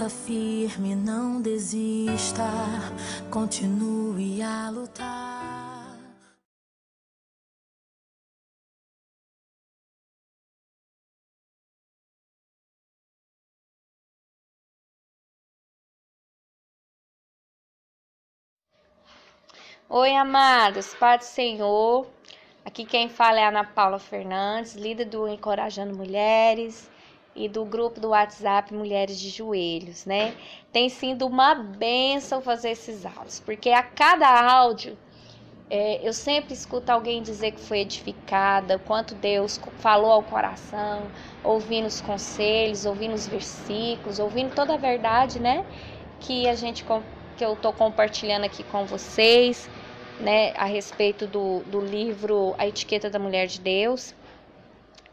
firme, não desista, continue a lutar. Oi, amados, Pai do Senhor. Aqui quem fala é a Ana Paula Fernandes, líder do Encorajando Mulheres e do grupo do WhatsApp Mulheres de Joelhos, né? Tem sido uma bênção fazer esses áudios, porque a cada áudio eu sempre escuto alguém dizer que foi edificada, quanto Deus falou ao coração, ouvindo os conselhos, ouvindo os versículos, ouvindo toda a verdade, né? Que eu tô compartilhando aqui com vocês, né? A respeito do livro A Etiqueta da Mulher de Deus.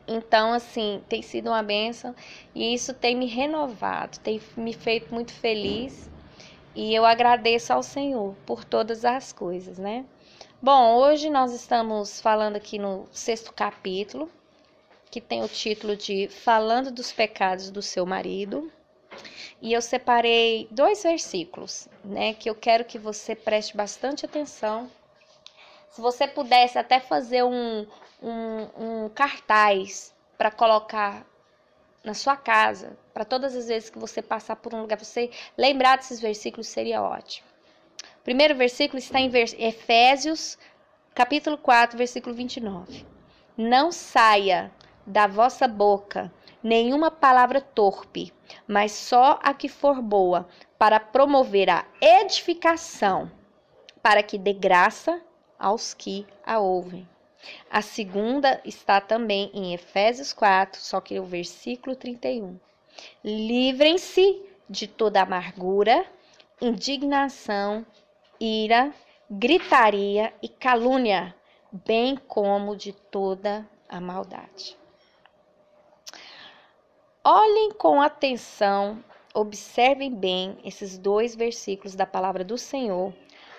Então, assim, tem sido uma bênção e isso tem me renovado, tem me feito muito feliz e eu agradeço ao Senhor por todas as coisas, né? Bom, hoje nós estamos falando aqui no 6º capítulo, que tem o título de Falando dos Pecados do Seu Marido. E eu separei 2 versículos, né, que eu quero que você preste bastante atenção. Se você pudesse até fazer um cartaz para colocar na sua casa, para todas as vezes que você passar por um lugar, você lembrar desses versículos, seria ótimo. O primeiro versículo está em Efésios, capítulo 4, versículo 29. Não saia da vossa boca nenhuma palavra torpe, mas só a que for boa, para promover a edificação, para que dê graça aos que a ouvem. A segunda está também em Efésios 4, só que o versículo 31. Livrem-se de toda amargura, indignação, ira, gritaria e calúnia, bem como de toda a maldade. Olhem com atenção, observem bem esses 2 versículos da palavra do Senhor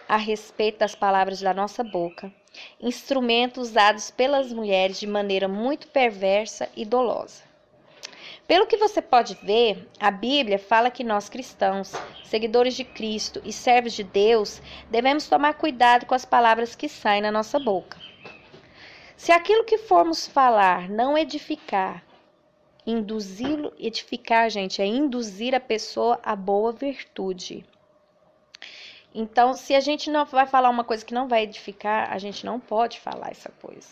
a respeito das palavras da nossa boca, instrumentos usados pelas mulheres de maneira muito perversa e dolosa. Pelo que você pode ver, a Bíblia fala que nós cristãos, seguidores de Cristo e servos de Deus, devemos tomar cuidado com as palavras que saem na nossa boca. Se aquilo que formos falar não edificar, edificar, gente, é induzir a pessoa a boa virtude. Então, se a gente não vai falar uma coisa que não vai edificar, a gente não pode falar essa coisa.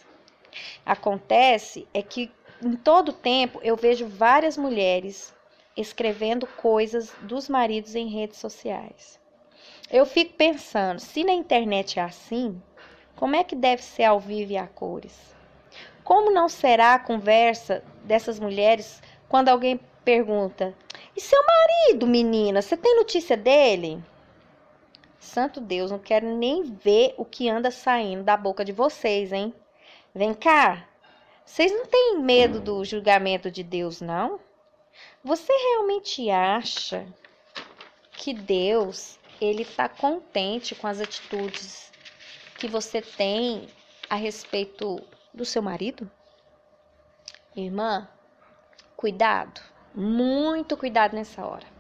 Acontece é que em todo tempo eu vejo várias mulheres escrevendo coisas dos maridos em redes sociais. Eu fico pensando, se na internet é assim, como é que deve ser ao vivo e a cores? Como não será a conversa dessas mulheres quando alguém pergunta: e seu marido, menina, você tem notícia dele? Santo Deus, não quero nem ver o que anda saindo da boca de vocês, hein? Vem cá, vocês não têm medo do julgamento de Deus, não? Você realmente acha que Deus, ele está contente com as atitudes que você tem a respeito do seu marido? Irmã, cuidado, muito cuidado nessa hora.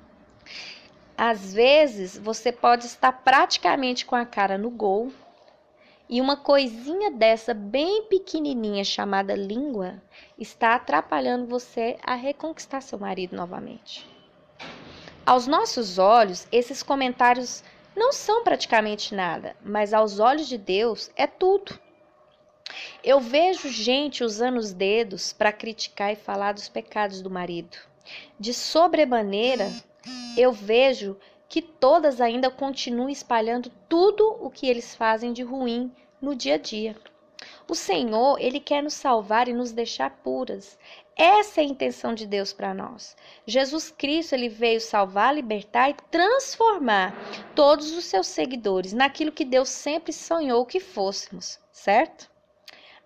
Às vezes, você pode estar praticamente com a cara no gol e uma coisinha dessa bem pequenininha chamada língua está atrapalhando você a reconquistar seu marido novamente. Aos nossos olhos, esses comentários não são praticamente nada, mas aos olhos de Deus é tudo. Eu vejo gente usando os dedos para criticar e falar dos pecados do marido. De sobremaneira, eu vejo que todas ainda continuam espalhando tudo o que eles fazem de ruim no dia a dia. O Senhor, ele quer nos salvar e nos deixar puras. Essa é a intenção de Deus para nós. Jesus Cristo, ele veio salvar, libertar e transformar todos os seus seguidores naquilo que Deus sempre sonhou que fôssemos, certo?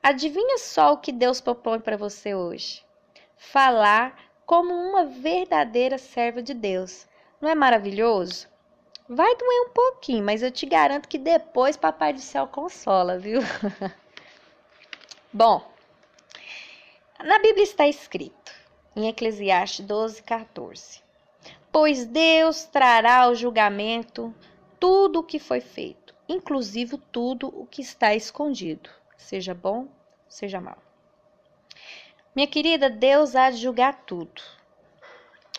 Adivinha só o que Deus propõe para você hoje? Falar como uma verdadeira serva de Deus. Não é maravilhoso? Vai doer um pouquinho, mas eu te garanto que depois Papai do Céu consola, viu? Bom, na Bíblia está escrito, em Eclesiastes 12:14. pois Deus trará ao julgamento tudo o que foi feito, inclusive tudo o que está escondido, seja bom, seja mal. Minha querida, Deus há de julgar tudo.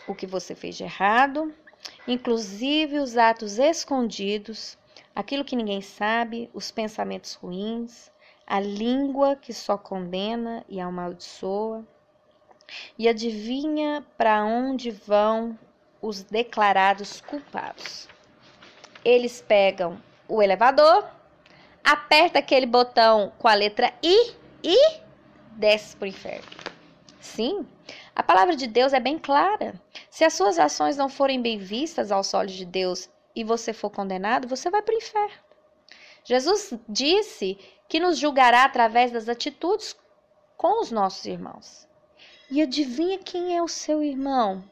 O que você fez de errado, inclusive os atos escondidos, aquilo que ninguém sabe, os pensamentos ruins, a língua que só condena e amaldiçoa. E adivinha para onde vão os declarados culpados? Eles pegam o elevador, aperta aquele botão com a letra I e desce para o inferno. Sim, a palavra de Deus é bem clara. Se as suas ações não forem bem vistas aos olhos de Deus e você for condenado, você vai para o inferno. Jesus disse que nos julgará através das atitudes com os nossos irmãos. E adivinha quem é o seu irmão?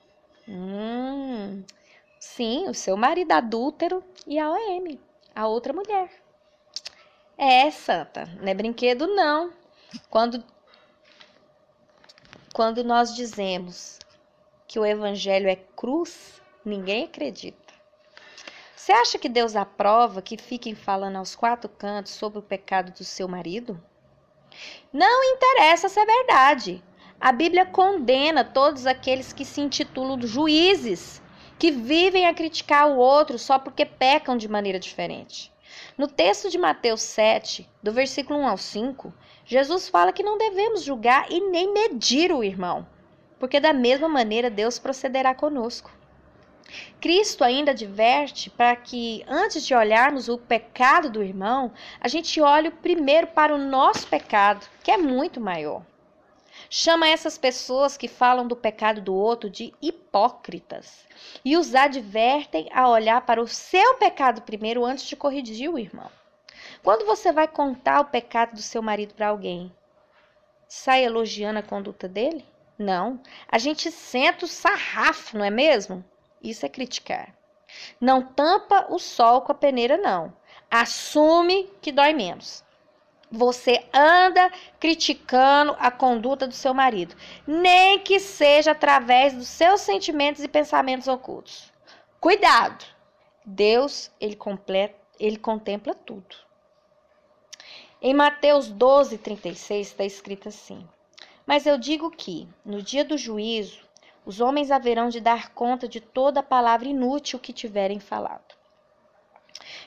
Sim, o seu marido adúltero e a OM, a outra mulher. Santa, não é brinquedo não. Quando nós dizemos que o evangelho é cruz, ninguém acredita. Você acha que Deus aprova que fiquem falando aos quatro cantos sobre o pecado do seu marido? Não interessa se é verdade. A Bíblia condena todos aqueles que se intitulam juízes, que vivem a criticar o outro só porque pecam de maneira diferente. No texto de Mateus 7, do versículo 1 ao 5, Jesus fala que não devemos julgar e nem medir o irmão, porque da mesma maneira Deus procederá conosco. Cristo ainda adverte para que, antes de olharmos o pecado do irmão, a gente olhe primeiro para o nosso pecado, que é muito maior. Chama essas pessoas que falam do pecado do outro de hipócritas e os advertem a olhar para o seu pecado primeiro antes de corrigir o irmão. Quando você vai contar o pecado do seu marido para alguém, sai elogiando a conduta dele? Não, a gente senta o sarrafo, não é mesmo? Isso é criticar. Não tampa o sol com a peneira, não. Assume que dói menos. Você anda criticando a conduta do seu marido, nem que seja através dos seus sentimentos e pensamentos ocultos. Cuidado! Deus, ele contempla tudo. Em Mateus 12:36 está escrito assim: mas eu digo que, no dia do juízo, os homens haverão de dar conta de toda a palavra inútil que tiverem falado.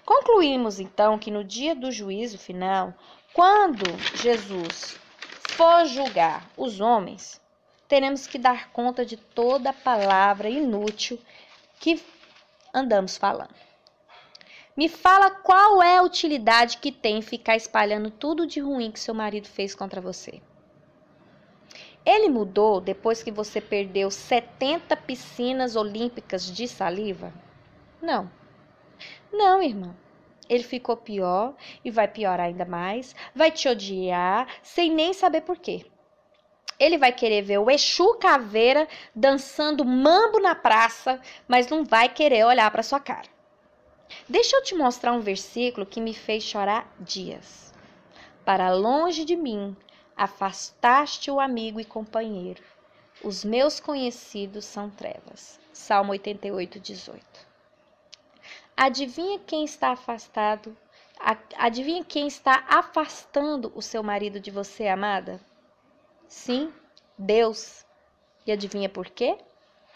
Concluímos, então, que no dia do juízo final, quando Jesus for julgar os homens, teremos que dar conta de toda a palavra inútil que andamos falando. Me fala qual é a utilidade que tem ficar espalhando tudo de ruim que seu marido fez contra você. Ele mudou depois que você perdeu 70 piscinas olímpicas de saliva? Não. Não, irmã. Ele ficou pior e vai piorar ainda mais, vai te odiar sem nem saber por quê. Ele vai querer ver o Exu Caveira dançando mambo na praça, mas não vai querer olhar para sua cara. Deixa eu te mostrar um versículo que me fez chorar dias. Para longe de mim, afastaste o amigo e companheiro. Os meus conhecidos são trevas. Salmo 88:18. Adivinha quem está afastado? Adivinha quem está afastando o seu marido de você, amada? Sim, Deus. E adivinha por quê?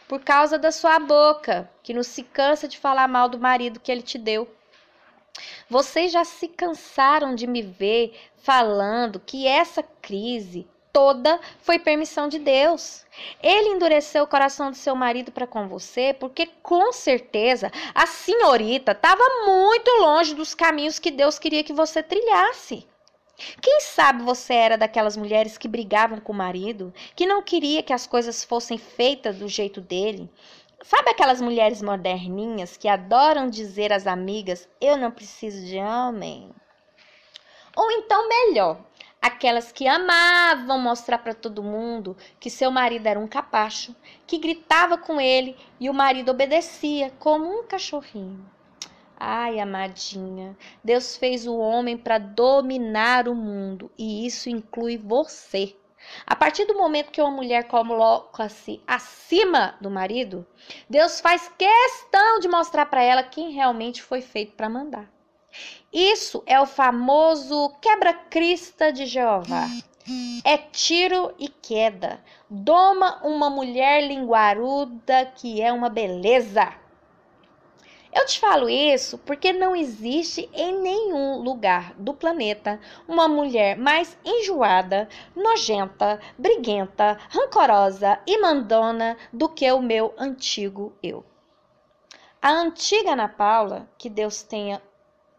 Por causa da sua boca, que não se cansa de falar mal do marido que ele te deu. Vocês já se cansaram de me ver falando que essa crise toda foi permissão de Deus. Ele endureceu o coração do seu marido para com você porque, com certeza, a senhorita estava muito longe dos caminhos que Deus queria que você trilhasse. Quem sabe você era daquelas mulheres que brigavam com o marido, que não queria que as coisas fossem feitas do jeito dele. Sabe aquelas mulheres moderninhas que adoram dizer às amigas, eu não preciso de homem? Ou então melhor, aquelas que amavam mostrar para todo mundo que seu marido era um capacho, que gritava com ele e o marido obedecia como um cachorrinho. Ai, amadinha, Deus fez o homem para dominar o mundo e isso inclui você. A partir do momento que uma mulher coloca-se acima do marido, Deus faz questão de mostrar para ela quem realmente foi feito para mandar. Isso é o famoso quebra-crista de Jeová. É tiro e queda. Doma uma mulher linguaruda que é uma beleza. Eu te falo isso porque não existe em nenhum lugar do planeta uma mulher mais enjoada, nojenta, briguenta, rancorosa e mandona do que o meu antigo eu. A antiga Ana Paula, que Deus tenha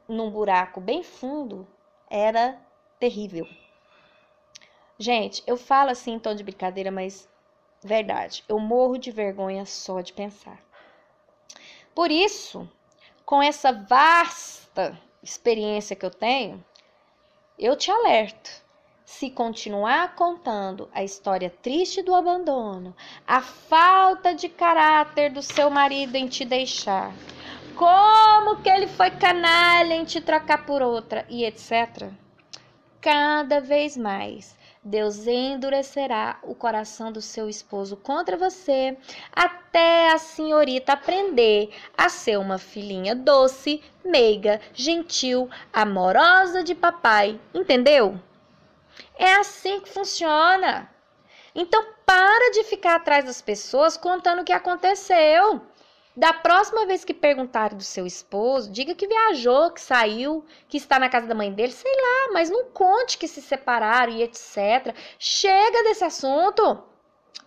num buraco bem fundo, era terrível. Gente, eu falo assim em tom de brincadeira, mas verdade, eu morro de vergonha só de pensar. Por isso, com essa vasta experiência que eu tenho, eu te alerto. Se continuar contando a história triste do abandono, a falta de caráter do seu marido em te deixar, como que ele foi canalha em te trocar por outra e etc., cada vez mais Deus endurecerá o coração do seu esposo contra você, até a senhorita aprender a ser uma filhinha doce, meiga, gentil, amorosa de papai. Entendeu? É assim que funciona. Então, para de ficar atrás das pessoas contando o que aconteceu. Da próxima vez que perguntarem do seu esposo, diga que viajou, que saiu, que está na casa da mãe dele, sei lá, mas não conte que se separaram e etc. Chega desse assunto.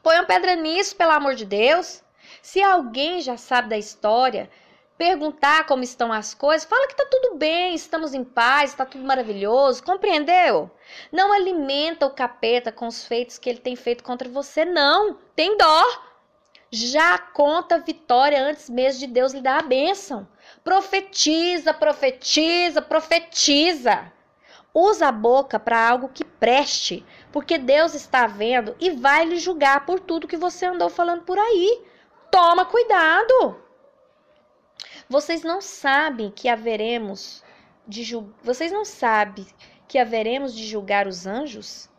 Põe uma pedra nisso, pelo amor de Deus. Se alguém já sabe da história, perguntar como estão as coisas, fala que tá tudo bem, estamos em paz, tá tudo maravilhoso, compreendeu? Não alimenta o capeta com os feitos que ele tem feito contra você, não. Tem dó. Já conta a vitória antes mesmo de Deus lhe dar a bênção. Profetiza, profetiza, profetiza. Usa a boca para algo que preste, porque Deus está vendo e vai lhe julgar por tudo que você andou falando por aí. Toma cuidado. Vocês não sabem que haveremos de julgar os anjos?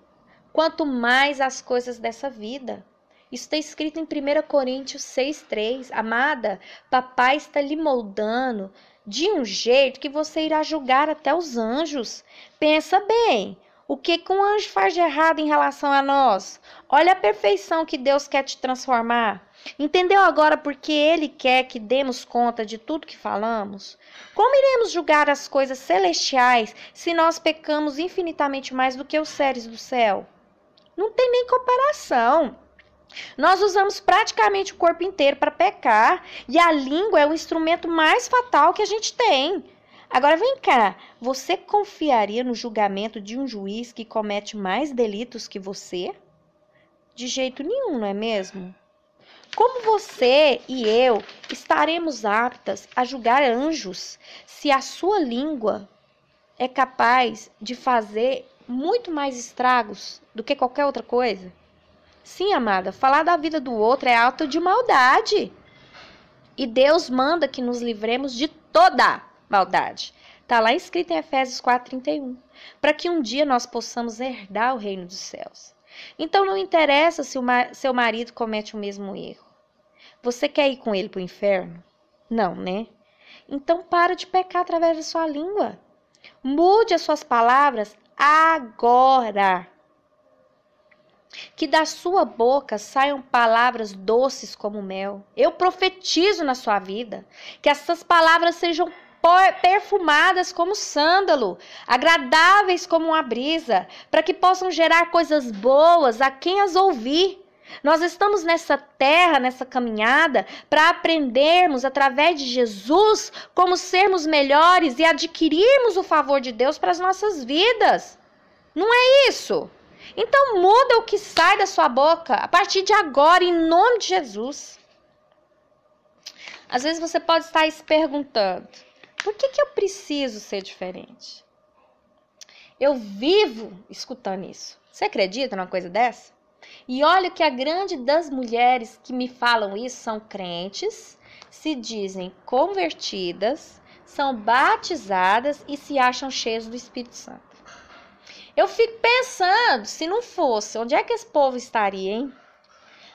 Quanto mais as coisas dessa vida. Isso está escrito em 1 Coríntios 6,3. Amada, papai está lhe moldando de um jeito que você irá julgar até os anjos. Pensa bem, o que um anjo faz de errado em relação a nós? Olha a perfeição que Deus quer te transformar. Entendeu agora porque Ele quer que demos conta de tudo que falamos? Como iremos julgar as coisas celestiais se nós pecamos infinitamente mais do que os seres do céu? Não tem nem comparação. Nós usamos praticamente o corpo inteiro para pecar e a língua é o instrumento mais fatal que a gente tem. Agora vem cá, você confiaria no julgamento de um juiz que comete mais delitos que você? De jeito nenhum, não é mesmo? Como você e eu estaremos aptas a julgar anjos se a sua língua é capaz de fazer muito mais estragos do que qualquer outra coisa? Sim, amada, falar da vida do outro é ato de maldade. E Deus manda que nos livremos de toda maldade. Está lá escrito em Efésios 4,31. Para que um dia nós possamos herdar o reino dos céus. Então não interessa se seu marido comete o mesmo erro. Você quer ir com ele para o inferno? Não, né? Então para de pecar através da sua língua. Mude as suas palavras agora. Que da sua boca saiam palavras doces como mel. Eu profetizo na sua vida que essas palavras sejam perfumadas como sândalo, agradáveis como uma brisa, para que possam gerar coisas boas a quem as ouvir. Nós estamos nessa terra, nessa caminhada, para aprendermos através de Jesus como sermos melhores e adquirirmos o favor de Deus para as nossas vidas. Não é isso? Então muda o que sai da sua boca a partir de agora, em nome de Jesus. Às vezes você pode estar se perguntando, por que eu preciso ser diferente? Eu vivo escutando isso. Você acredita numa coisa dessa? E olha que a grande das mulheres que me falam isso são crentes, se dizem convertidas, são batizadas e se acham cheias do Espírito Santo. Eu fico pensando, se não fosse, onde é que esse povo estaria, hein?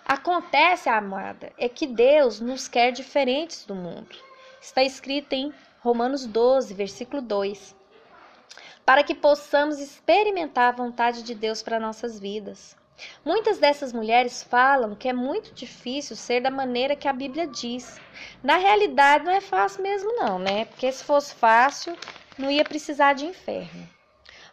Acontece, amada, é que Deus nos quer diferentes do mundo. Está escrito em Romanos 12, versículo 2. Para que possamos experimentar a vontade de Deus para nossas vidas. Muitas dessas mulheres falam que é muito difícil ser da maneira que a Bíblia diz. Na realidade, não é fácil mesmo não, né? Porque se fosse fácil, não ia precisar de inferno.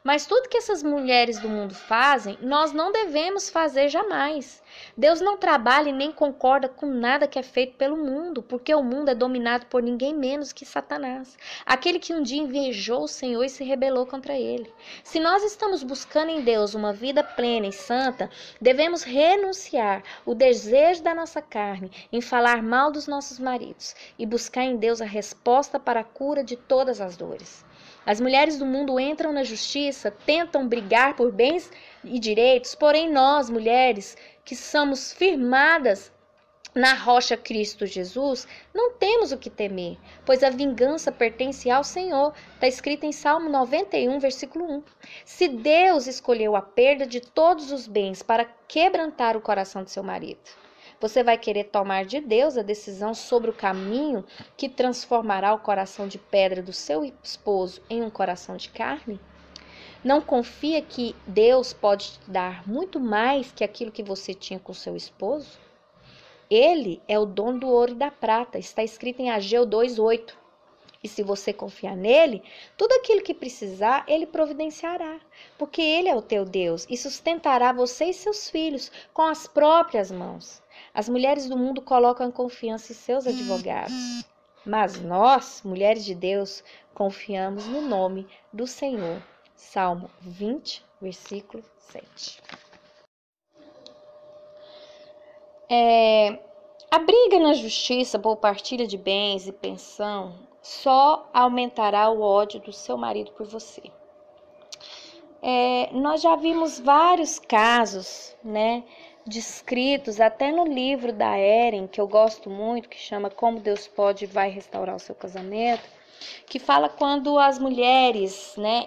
Mas tudo que essas mulheres do mundo fazem, nós não devemos fazer jamais. Deus não trabalha e nem concorda com nada que é feito pelo mundo, porque o mundo é dominado por ninguém menos que Satanás, aquele que um dia invejou o Senhor e se rebelou contra ele. Se nós estamos buscando em Deus uma vida plena e santa, devemos renunciar o desejo da nossa carne em falar mal dos nossos maridos e buscar em Deus a resposta para a cura de todas as dores. As mulheres do mundo entram na justiça, tentam brigar por bens e direitos, porém nós, mulheres, que somos firmadas na rocha Cristo Jesus, não temos o que temer, pois a vingança pertence ao Senhor. Está escrito em Salmo 91, versículo 1. Se Deus escolheu a perda de todos os bens para quebrantar o coração de seu marido, você vai querer tomar de Deus a decisão sobre o caminho que transformará o coração de pedra do seu esposo em um coração de carne? Não confia que Deus pode te dar muito mais que aquilo que você tinha com seu esposo? Ele é o dono do ouro e da prata, está escrito em Ageu 2:8. E se você confiar nele, tudo aquilo que precisar, ele providenciará, porque ele é o teu Deus e sustentará você e seus filhos com as próprias mãos. As mulheres do mundo colocam confiança em seus advogados, mas nós, mulheres de Deus, confiamos no nome do Senhor. Salmo 20, versículo 7. A briga na justiça por partilha de bens e pensão só aumentará o ódio do seu marido por você. Nós já vimos vários casos, né, descritos até no livro da Erin, que eu gosto muito, que chama Como Deus Pode e Vai Restaurar o Seu Casamento, que fala quando as mulheres, né,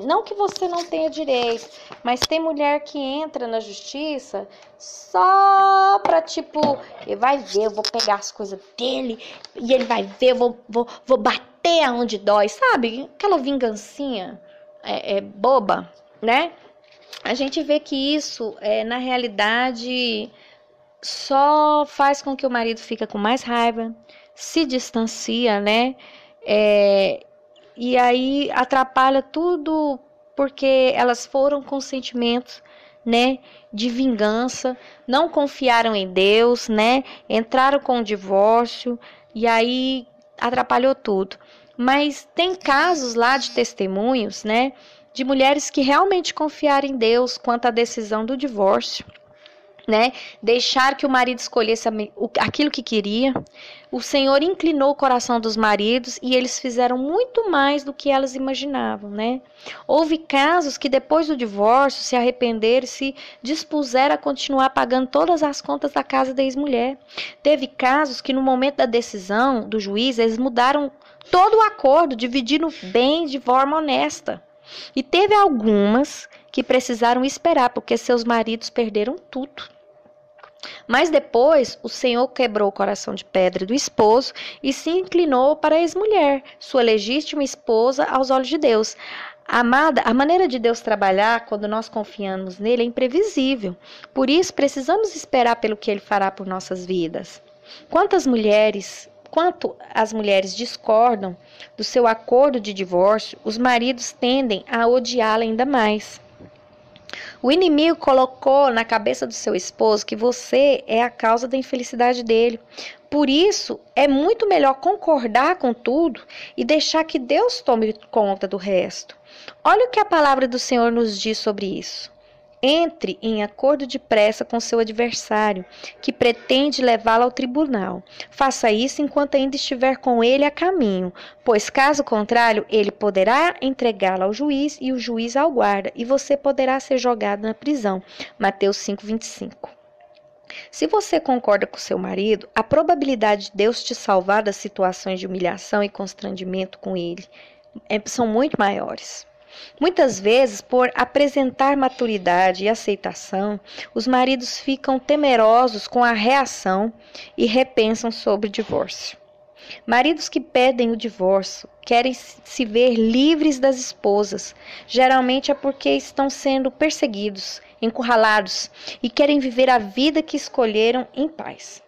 não que você não tenha direito, mas tem mulher que entra na justiça só pra, tipo, ele vai ver, eu vou pegar as coisas dele, e ele vai ver, eu vou bater aonde dói, sabe? Aquela vingancinha boba, né? A gente vê que isso, na realidade, só faz com que o marido fique com mais raiva, se distancia, né? E aí atrapalha tudo, porque elas foram com sentimentos, né, de vingança, não confiaram em Deus, né? Entraram com o divórcio e aí atrapalhou tudo. Mas tem casos lá de testemunhos, né, de mulheres que realmente confiaram em Deus quanto à decisão do divórcio, né? Deixar que o marido escolhesse aquilo que queria. O Senhor inclinou o coração dos maridos e eles fizeram muito mais do que elas imaginavam, né? Houve casos que depois do divórcio se arrependeram e se dispuseram a continuar pagando todas as contas da casa da ex-mulher. Teve casos que no momento da decisão do juiz eles mudaram todo o acordo, dividindo bens de forma honesta. E teve algumas que precisaram esperar porque seus maridos perderam tudo. Mas depois o Senhor quebrou o coração de pedra do esposo e se inclinou para a ex-mulher, sua legítima esposa aos olhos de Deus. Amada, a maneira de Deus trabalhar quando nós confiamos nele é imprevisível. Por isso precisamos esperar pelo que ele fará por nossas vidas. Quanto as mulheres discordam do seu acordo de divórcio, os maridos tendem a odiá-la ainda mais. O inimigo colocou na cabeça do seu esposo que você é a causa da infelicidade dele. Por isso, é muito melhor concordar com tudo e deixar que Deus tome conta do resto. Olha o que a palavra do Senhor nos diz sobre isso. Entre em acordo depressa com seu adversário, que pretende levá-lo ao tribunal. Faça isso enquanto ainda estiver com ele a caminho, pois caso contrário, ele poderá entregá-lo ao juiz e o juiz ao guarda, e você poderá ser jogado na prisão. Mateus 5:25. Se você concorda com seu marido, a probabilidade de Deus te salvar das situações de humilhação e constrangimento com ele são muito maiores. Muitas vezes, por apresentar maturidade e aceitação, os maridos ficam temerosos com a reação e repensam sobre o divórcio. Maridos que pedem o divórcio querem se ver livres das esposas. Geralmente é porque estão sendo perseguidos, encurralados e querem viver a vida que escolheram em paz.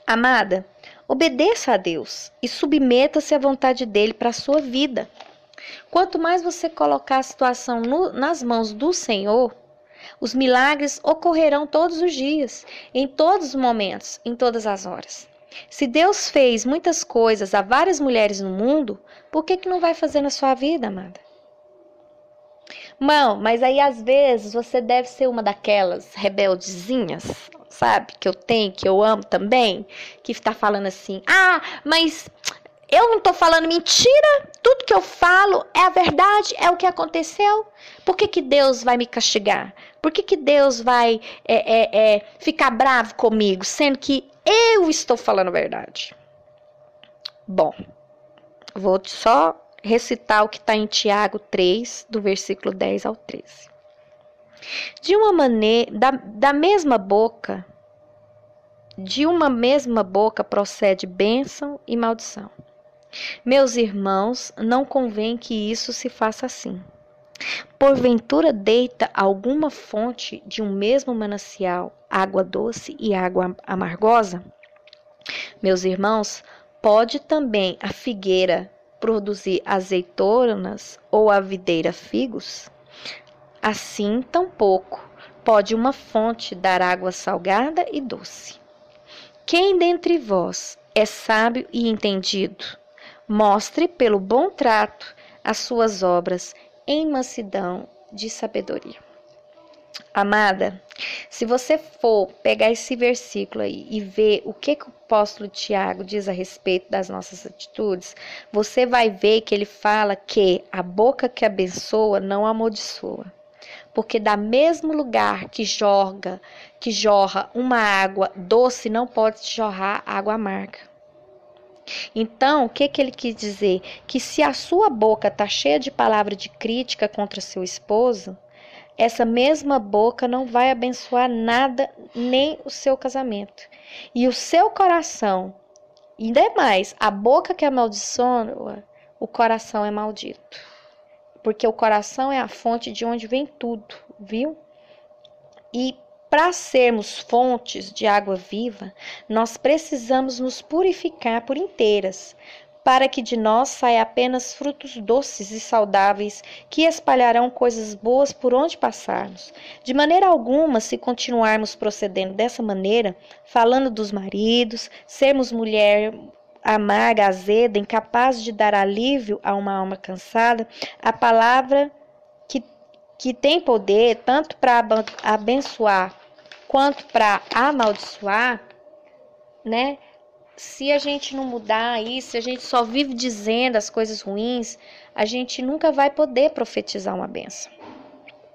Amada, obedeça a Deus e submeta-se à vontade dele para a sua vida. Quanto mais você colocar a situação nas mãos do Senhor, os milagres ocorrerão todos os dias, em todos os momentos, em todas as horas. Se Deus fez muitas coisas a várias mulheres no mundo, por que não vai fazer na sua vida, amada? Mão, mas aí às vezes você deve ser uma daquelas rebeldezinhas, sabe? Que eu tenho, que eu amo também, que está falando assim, mas eu não tô falando mentira, tudo que eu falo é a verdade, é o que aconteceu. Por que Deus vai me castigar? Por que Deus vai ficar bravo comigo, sendo que eu estou falando a verdade? Bom, vou só recitar o que está em Tiago 3, do versículo 10 ao 13. De uma mesma boca procede bênção e maldição. Meus irmãos, não convém que isso se faça assim. Porventura deita alguma fonte de um mesmo manancial água doce e água amargosa? Meus irmãos, pode também a figueira produzir azeitonas ou a videira figos? Assim, tampouco pode uma fonte dar água salgada e doce. Quem dentre vós é sábio e entendido, mostre pelo bom trato as suas obras em mansidão de sabedoria. Amada, se você for pegar esse versículo aí e ver o que o apóstolo Tiago diz a respeito das nossas atitudes, você vai ver que ele fala que a boca que abençoa não amaldiçoa. Porque da mesmo lugar que jorra uma água doce, não pode jorrar água amarga. Então, o que ele quis dizer? Que se a sua boca está cheia de palavra de crítica contra seu esposo, essa mesma boca não vai abençoar nada, nem o seu casamento. E o seu coração, ainda é mais, a boca que amaldiçoa, o coração é maldito. Porque o coração é a fonte de onde vem tudo, viu? E para sermos fontes de água viva, nós precisamos nos purificar por inteiras, para que de nós saia apenas frutos doces e saudáveis, que espalharão coisas boas por onde passarmos. De maneira alguma, se continuarmos procedendo dessa maneira, falando dos maridos, sermos mulher amarga, azeda, incapaz de dar alívio a uma alma cansada, a palavra que tem poder tanto para abençoar quanto para amaldiçoar, né? Se a gente não mudar isso, se a gente só vive dizendo as coisas ruins, a gente nunca vai poder profetizar uma bênção.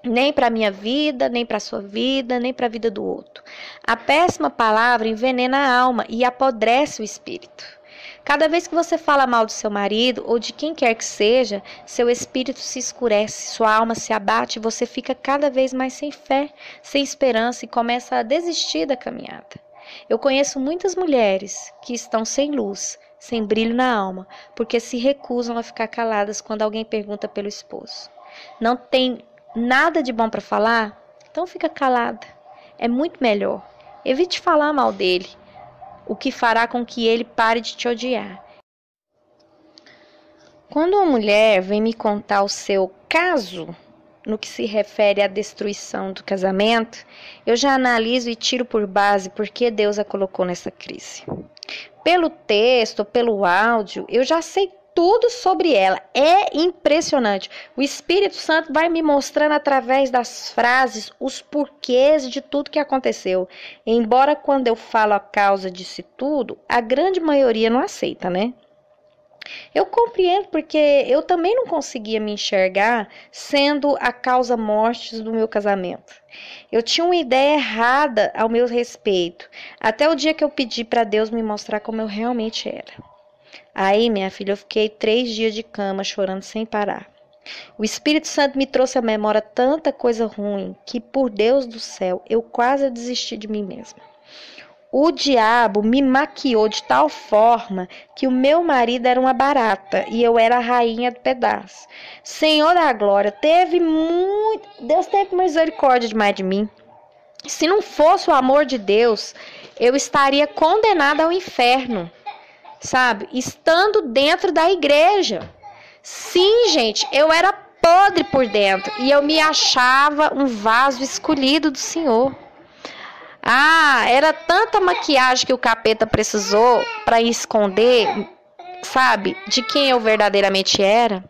Nem para a minha vida, nem para a sua vida, nem para a vida do outro. A péssima palavra envenena a alma e apodrece o espírito. Cada vez que você fala mal do seu marido ou de quem quer que seja, seu espírito se escurece, sua alma se abate e você fica cada vez mais sem fé, sem esperança e começa a desistir da caminhada. Eu conheço muitas mulheres que estão sem luz, sem brilho na alma, porque se recusam a ficar caladas quando alguém pergunta pelo esposo. Não tem nada de bom para falar? Então fica calada. É muito melhor. Evite falar mal dele, o que fará com que ele pare de te odiar. Quando uma mulher vem me contar o seu caso, no que se refere à destruição do casamento, eu já analiso e tiro por base por que Deus a colocou nessa crise. Pelo texto, pelo áudio, eu já sei tudo sobre ela. É impressionante. O Espírito Santo vai me mostrando através das frases os porquês de tudo que aconteceu. Embora quando eu falo a causa disso tudo, a grande maioria não aceita, né? Eu compreendo porque eu também não conseguia me enxergar sendo a causa morte do meu casamento. Eu tinha uma ideia errada ao meu respeito, até o dia que eu pedi para Deus me mostrar como eu realmente era. Aí, minha filha, eu fiquei 3 dias de cama chorando sem parar. O Espírito Santo me trouxe à memória tanta coisa ruim que, por Deus do céu, eu quase desisti de mim mesma. O diabo me maquiou de tal forma que o meu marido era uma barata e eu era a rainha do pedaço. Senhor da glória, Deus teve misericórdia demais de mim. Se não fosse o amor de Deus, eu estaria condenada ao inferno, sabe? Estando dentro da igreja. Sim, gente, eu era podre por dentro e eu me achava um vaso escolhido do Senhor. Era tanta maquiagem que o capeta precisou para esconder, sabe, de quem eu verdadeiramente era.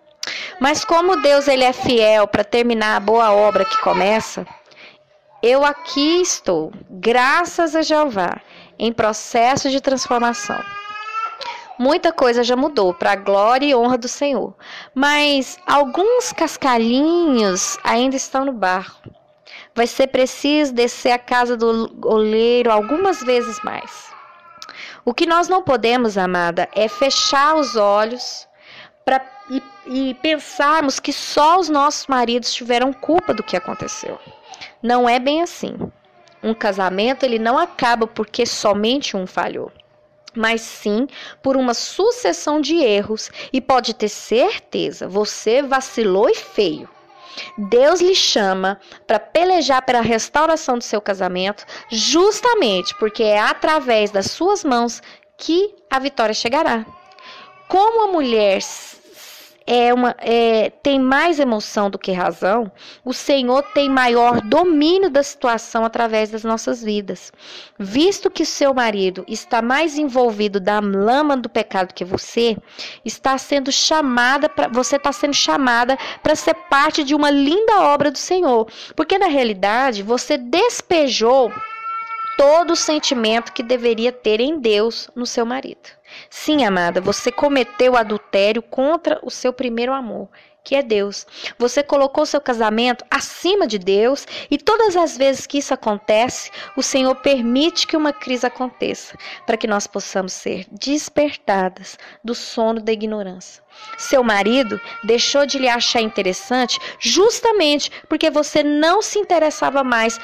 Mas como Deus ele é fiel para terminar a boa obra que começa, eu aqui estou, graças a Jeová, em processo de transformação. Muita coisa já mudou para a glória e honra do Senhor, mas alguns cascalhinhos ainda estão no barro. Vai ser preciso descer a casa do oleiro algumas vezes mais. O que nós não podemos, amada, é fechar os olhos e pensarmos que só os nossos maridos tiveram culpa do que aconteceu. Não é bem assim. Um casamento ele não acaba porque somente um falhou, mas sim por uma sucessão de erros, e pode ter certeza, você vacilou e feio. Deus lhe chama para pelejar pela restauração do seu casamento, justamente porque é através das suas mãos que a vitória chegará. Como a mulher tem mais emoção do que razão, o Senhor tem maior domínio da situação através das nossas vidas. Visto que seu marido está mais envolvido da lama do pecado que você está sendo chamada para ser parte de uma linda obra do Senhor. Porque na realidade você despejou todo o sentimento que deveria ter em Deus no seu marido. Sim, amada, você cometeu adultério contra o seu primeiro amor, que é Deus. Você colocou seu casamento acima de Deus e todas as vezes que isso acontece, o Senhor permite que uma crise aconteça, para que nós possamos ser despertadas do sono da ignorância. Seu marido deixou de lhe achar interessante justamente porque você não se interessava mais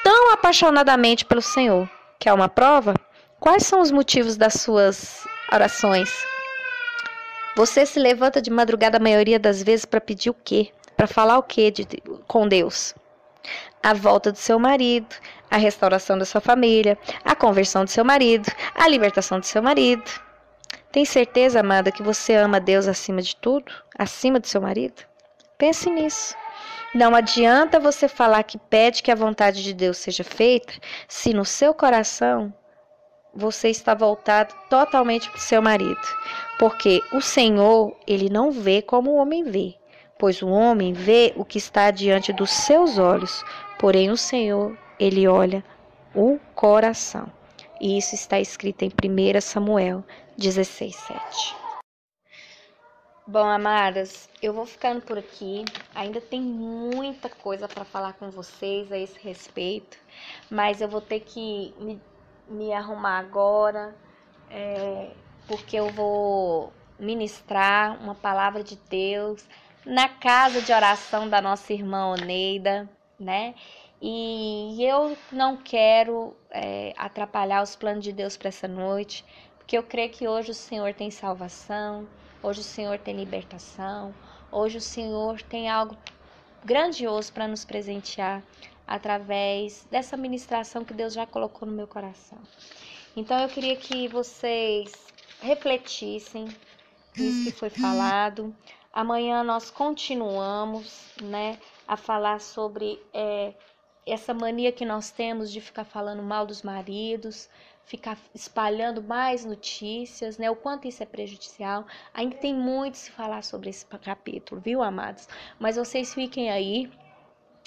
tão apaixonadamente pelo Senhor. Quer uma prova? Quais são os motivos das suas orações? Você se levanta de madrugada a maioria das vezes para pedir o quê? Para falar o quê com Deus? A volta do seu marido, a restauração da sua família, a conversão do seu marido, a libertação do seu marido. Tem certeza, amada, que você ama Deus acima de tudo? Acima do seu marido? Pense nisso. Não adianta você falar que pede que a vontade de Deus seja feita, se no seu coração você está voltado totalmente para o seu marido. Porque o Senhor, ele não vê como o homem vê, pois o homem vê o que está diante dos seus olhos, porém o Senhor, ele olha o coração. E isso está escrito em 1 Samuel 16:7. Bom, amadas, eu vou ficando por aqui. Ainda tem muita coisa para falar com vocês a esse respeito, mas eu vou ter que me arrumar agora, porque eu vou ministrar uma palavra de Deus na casa de oração da nossa irmã Oneida, né? E eu não quero atrapalhar os planos de Deus para essa noite, porque eu creio que hoje o Senhor tem salvação, hoje o Senhor tem libertação, hoje o Senhor tem algo grandioso para nos presentear através dessa ministração que Deus já colocou no meu coração. Então eu queria que vocês refletissem nisso que foi falado. Amanhã nós continuamos, né, a falar sobre essa mania que nós temos de ficar falando mal dos maridos, ficar espalhando mais notícias, né? O quanto isso é prejudicial. Ainda tem muito se falar sobre esse capítulo, viu, amados? Mas vocês fiquem aí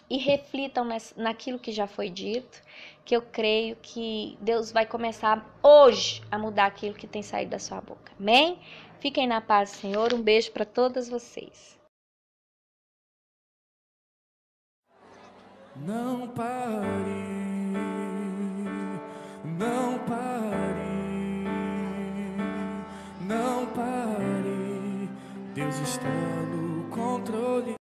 e reflitam naquilo que já foi dito, que eu creio que Deus vai começar hoje a mudar aquilo que tem saído da sua boca. Amém? Fiquem na paz do Senhor. Um beijo para todas vocês. Não pare, não pare, não pare. Deus está no controle. controle.